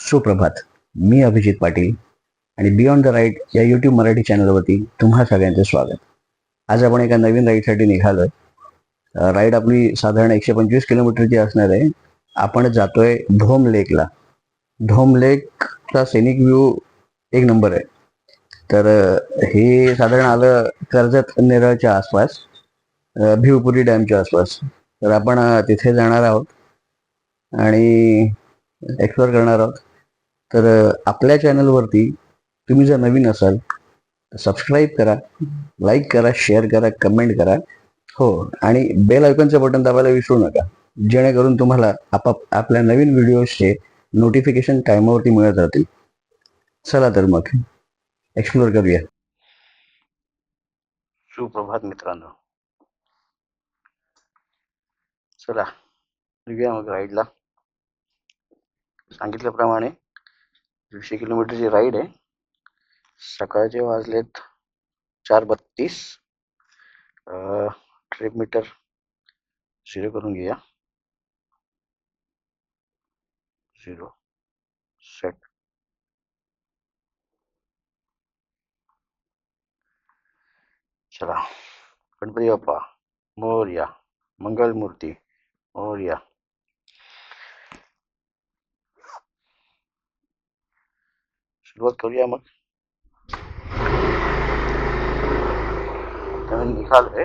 सुप्रभात. मी अभिजित पाटील आणि beyond the ride या यूट्यूब मराठी चॅनलवरती तुम्हा सगळ्यांचं स्वागत. आज आपण एका नवीन राईडसाठी निघालोय. राईड आपली साधारण 125 किलोमीटरची असणार आहे. आपण जातोय धोम लेकला. धोम लेकचा सेनिक व्ह्यू एक नंबर आहे. तर हे साधारण आलं कर्जत नेरळच्या आसपास, भिवपुरी डॅमच्या आसपास. तर आपण तिथे जाणार आहोत आणि एक्सप्लोअर करणार आहोत. तर आपल्या चॅनलवरती तुम्ही जर नवीन असाल तर सबस्क्राईब करा, लाईक करा, शेअर करा, कमेंट करा. हो, आणि बेल आयकॉनचं बटन दाबायला विसरू नका, जेणेकरून तुम्हाला आपल्या नवीन व्हिडिओजचे नोटिफिकेशन टाइमावरती मिळत राहतील. चला तर मग एक्सप्लोअर करूया. सुप्रभात मित्रांनो, चला निघूया मग राईडला. सांगितल्याप्रमाणे 100 किलोमीटरची राईड आहे. सकाळचे वाजलेत 4:32. ट्रिप मीटर 0 करून घेऊया. 0 सेट. चला, गणपती बाप्पा मोरया, मंगलमूर्ती मोरया. सुरुवात करूया मग. त्यामुळे निघालोय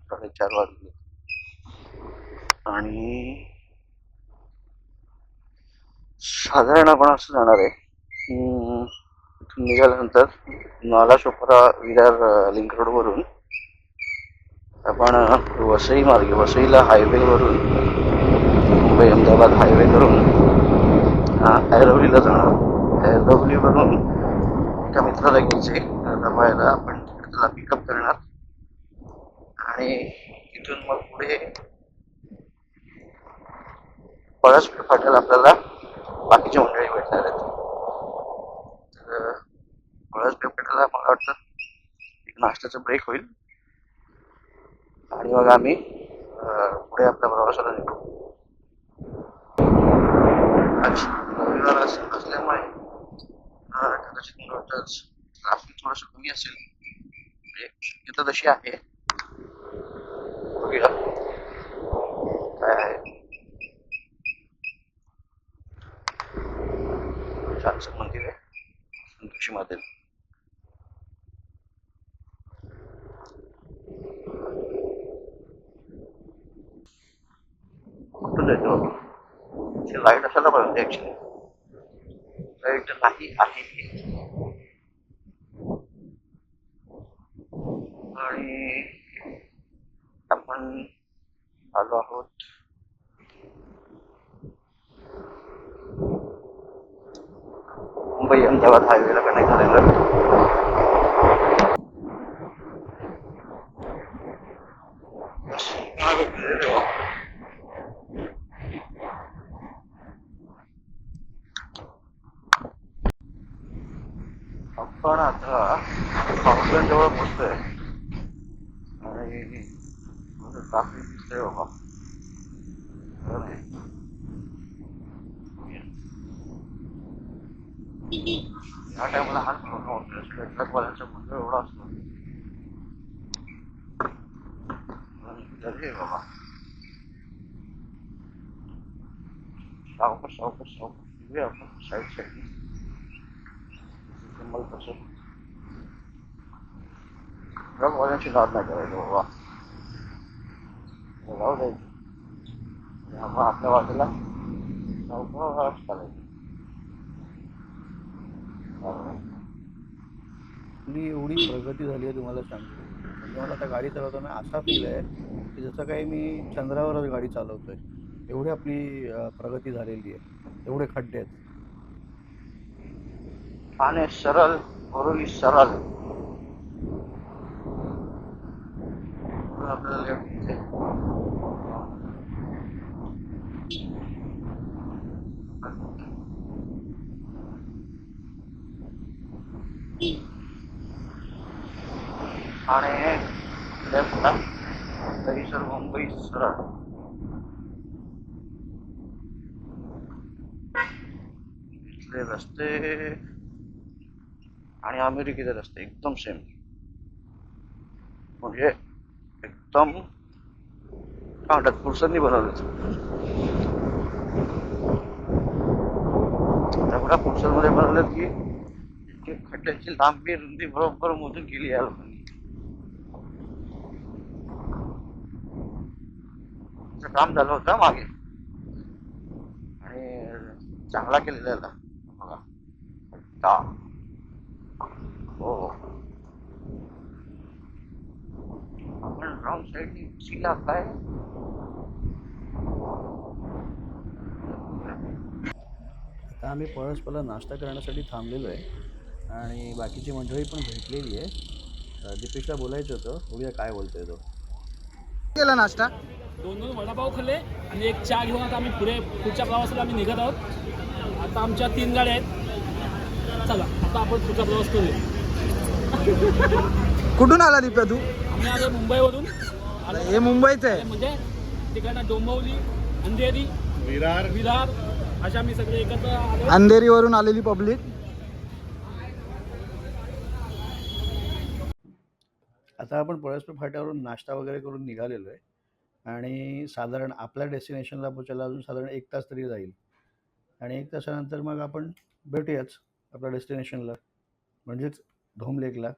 4:30 वाजले आणि साधारण आपण असं जाणार आहे. इथून निघाल्यानंतर नालासोपारा विरार लिंक रोडवरून आपण वसई मार्गे, वसईला हायवेवरून मुंबई अहमदाबाद हायवे करून ऐरोलीला जाणार. ऐरोलीवरून एका मित्राला घ्यायचे दबायला, आपण त्याला पिकअप करणार आणि तिथून मग पुढे पळसपेठ फाट्याला आपल्याला बाकीच्या मंडळी भेटणार आहेत. तर पळसपेठ फाट्याला मला वाटतं एक नाश्त्याचा ब्रेक होईल आणि मग आम्ही पुढे आपल्या प्रवासाला निघू. आज रविवार असल्यामुळे कदाचित ट्रॅफिक थोडंसं कमी असेल, म्हणजे शक्यता तशी आहे. बघूया काय आहे. छानसं मंदिर आहे, संतोषी मातेचं. कुठून जायचं बाबा? लाईट असायला पाहिजे. ऍक्च्युली लाईट नाही आहे आणि आपण आलो आहोत मुंबई अहमदाबाद हायवेला कनेक्ट झालेलं. आपण आता फाउंटन जवळ पोहोचतोय आणि ट्राफिक दिसतंय बाबा. या टायमाला हात ट्रकवाल्यांचा मंडळ एवढा असतो बाबा. सावकाश सावकाश सावकाश घेऊया आपण साईड साईड. कसं ट्रकवाल्यांची नाद नाही करायचं बाबा, जाऊ द्यायची. आपण आपल्या वाटेला सावकाश चालायचं. आपली एवढी प्रगती झाली आहे तुम्हाला सांगतो. म्हणजे मला आता गाडी चालवताना असा फील आहे की जसं काही मी चंद्रावरच गाडी चालवतोय. एवढी आपली प्रगती झालेली आहे. एवढे खड्डे आहेत. ठाणे सरळ, बोरिवली सरळ. आपल्याला ठाणे लेफ्टला, दहिसर मुंबई सरळ. रस्ते आणि अमेरिकेचे रस्ते एकदम सेम, म्हणजे एकदम काय म्हणतात पुरुषांनी बनवलेत. एवढ्या पुरुषांमध्ये बनवलेत की इतके खड्ड्याची लांबी रुंदी बरोबर मोजून केली या लोकांनी. असं काम झालं होतं मागे आणि चांगला केलेला आहे आता. बघा खड्डा. हो, आपण रॉंग साईडनी शिला काय. आता आम्ही पळसपला नाश्ता करण्यासाठी थांबलेलो आहे आणि बाकीची मंडळी पण भेटलेली आहे. दीपेशला बोलायचं होतं, बघूया काय बोलतोय तो. केला नाश्ता. 2 वडापाव खाल्ले आणि एक चहा घेऊन आता आम्ही पुढच्या प्रवासाला आम्ही निघत आहोत. आता आमच्या 3 गाड्या आहेत. चला आता आपण पुढचा प्रवास करूया. कुठून आला दिप्या तू? आम्ही आलो मुंबईवरून. हे मुंबईचं आहे. म्हणजे तिकडनं डोंबिवली, अंधेरी, विरार अशा आम्ही सगळे एकत्र आलो. अंधेरीवरून आलेली पब्लिक. आता आपण पळसपूर फाट्यावरून नाश्ता वगैरे करून निघालेलो आहे आणि साधारण आपल्या डेस्टिनेशनला पोचायला अजून साधारण 1 तास तरी जाईल आणि 1 तासानंतर मग आपण भेटूयाच आपल्या डेस्टिनेशनला, म्हणजेच धोम लेकला.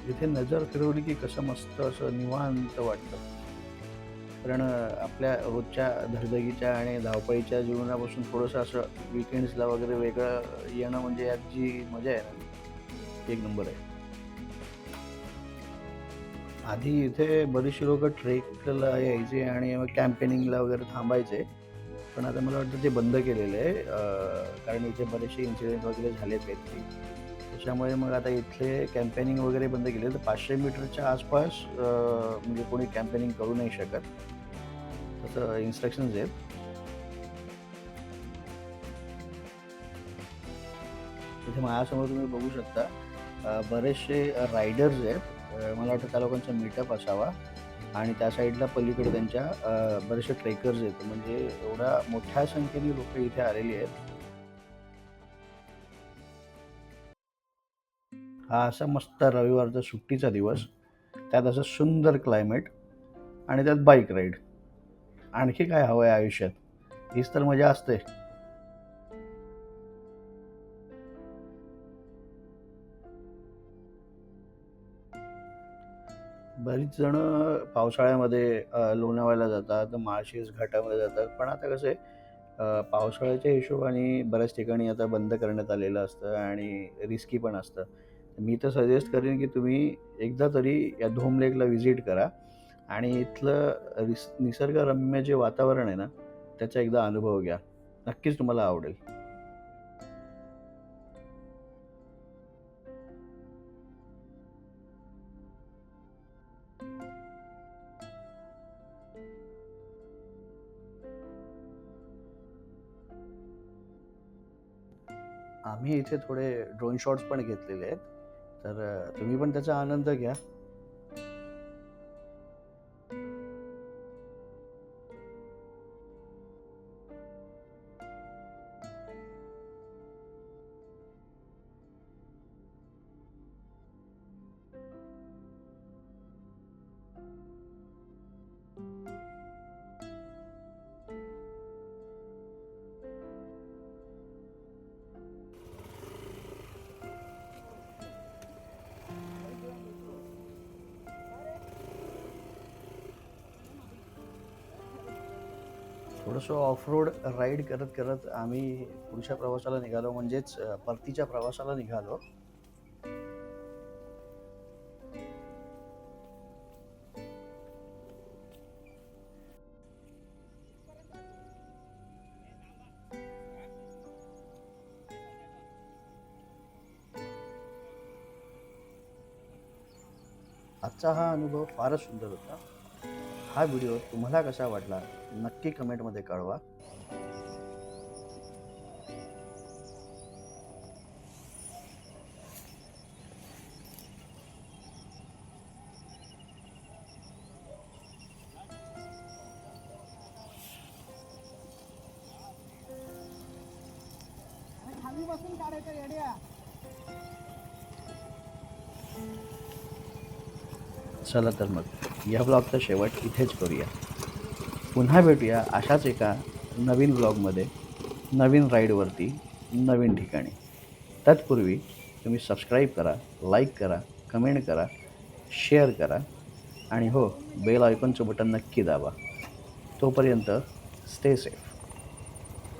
इथे नजर फिरवली की कसं मस्त असं निवांत वाटतं. कारण आपल्या रोजच्या धगधगीच्या आणि धावपळीच्या जीवनापासून थोडंसं असं विकेंड्सला वगैरे वेगळं येणं म्हणजे यात जी मजा आहे ना, एक नंबर आहे. आधी इथे बरीचशी लोक ट्रेकला यायचे आणि मग कॅम्पेनिंगला वगैरे थांबायचे, पण आता मला वाटतं ते बंद केलेलं आहे, कारण इथे बरेचसे इन्सिडेंट वगैरे झालेत काहीतरी. त्याच्यामुळे मग आता इथले कॅम्पेनिंग वगैरे बंद केले. तर 500 मीटरच्या आसपास म्हणजे कोणी कॅम्पेनिंग करू नाही शकत, तसं इन्स्ट्रक्शन्स आहेत. इथे माझ्यासमोर तुम्ही बघू शकता बरेचसे रायडर्स आहेत. मला वाटतं त्या लोकांचा मीटअप असावा आणि त्या साईडला पलीकडे त्यांच्या बरेचसे ट्रेकर्स आहेत. म्हणजे एवढ्या मोठ्या संख्येने लोक इथे आलेली आहेत. हा असा मस्त रविवारचा सुट्टीचा दिवस, त्यात असं सुंदर क्लायमेट आणि त्यात बाईक राईड. आणखी काय हवं आहे आयुष्यात? हीच तर मजा असते. बरीच जण पावसाळ्यामध्ये लोणावळ्याला जातात, माळशेज घाटामध्ये जातात. पण आता कसं आहे, पावसाळ्याच्या हिशोबाने बऱ्याच ठिकाणी आता बंद करण्यात आलेलं असतं आणि रिस्की पण असतं. मी तर सजेस्ट करेन की तुम्ही एकदा तरी या धोम लेकला व्हिजिट करा आणि इथलं निसर्गरम्य जे वातावरण आहे ना, त्याचा एकदा अनुभव घ्या. नक्कीच तुम्हाला आवडेल. आम्ही इथे थोडे ड्रोन शॉट्स पण घेतलेले आहेत, तर तुम्ही पण त्याचा आनंद घ्या. थोडंसं ऑफ रोड राईड करत करत आम्ही पुढच्या प्रवासाला निघालो, म्हणजेच परतीच्या प्रवासाला निघालो. आजचा हा अनुभव फारच सुंदर होता. हा व्हिडिओ तुम्हाला कसा वाटला नक्की कमेंटमध्ये कळवा. चला तर मग या ब्लॉगचा शेवट इथेच करूया. पुन्हा भेटूया अशाच एका नवीन ब्लॉगमध्ये, नवीन राईडवरती, नवीन ठिकाणी. तत्पूर्वी तुम्ही सबस्क्राईब करा, लाईक करा, कमेंट करा, शेअर करा आणि हो, बेल आयकॉनचं बटन नक्की दाबा. तोपर्यंत स्टे सेफ.